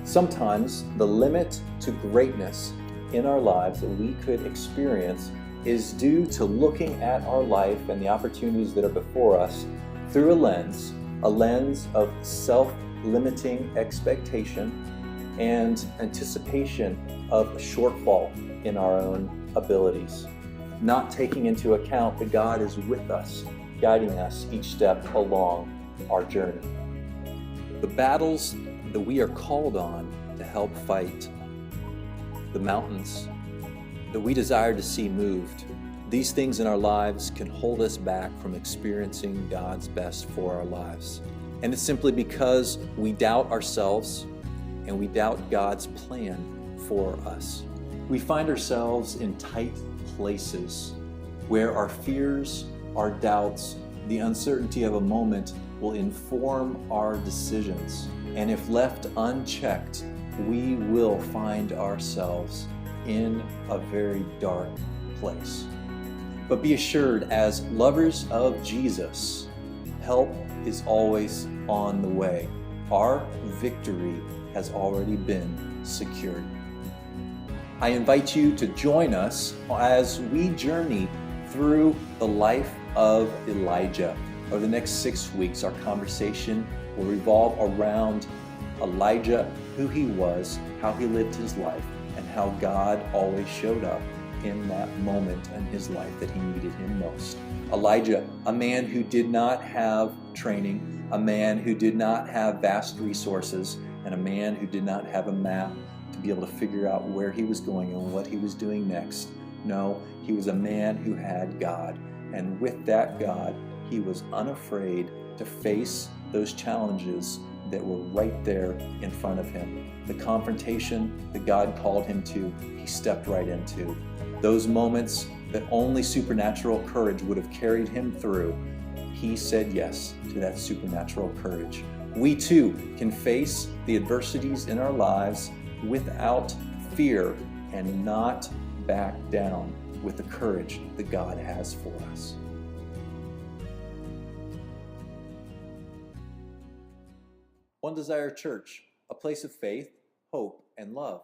Sometimes the limit to greatness in our lives that we could experience is due to looking at our life and the opportunities that are before us through a lens of self-limiting expectation and anticipation of a shortfall in our own abilities, not taking into account that God is with us, guiding us each step along our journey. The battles that we are called on to help fight, the mountains that we desire to see moved, these things in our lives can hold us back from experiencing God's best for our lives. And it's simply because we doubt ourselves and we doubt God's plan for us. We find ourselves in tight places where our fears, our doubts, the uncertainty of a moment will inform our decisions. And if left unchecked, we will find ourselves in a very dark place. But be assured, as lovers of Jesus, help is always on the way. Our victory has already been secured. I invite you to join us as we journey through the life of Elijah. Over the next 6 weeks, our conversation will revolve around Elijah, who he was, how he lived his life, and how God always showed up in that moment in his life that he needed him most. Elijah, a man who did not have training, a man who did not have vast resources, and a man who did not have a map to be able to figure out where he was going and what he was doing next. No, he was a man who had God, and with that God, he was unafraid to face those challenges that were right there in front of him. The confrontation that God called him to, he stepped right into. Those moments that only supernatural courage would have carried him through, he said yes to that supernatural courage. We too can face the adversities in our lives without fear and not back down with the courage that God has for us. One Desire Church, a place of faith, hope, and love.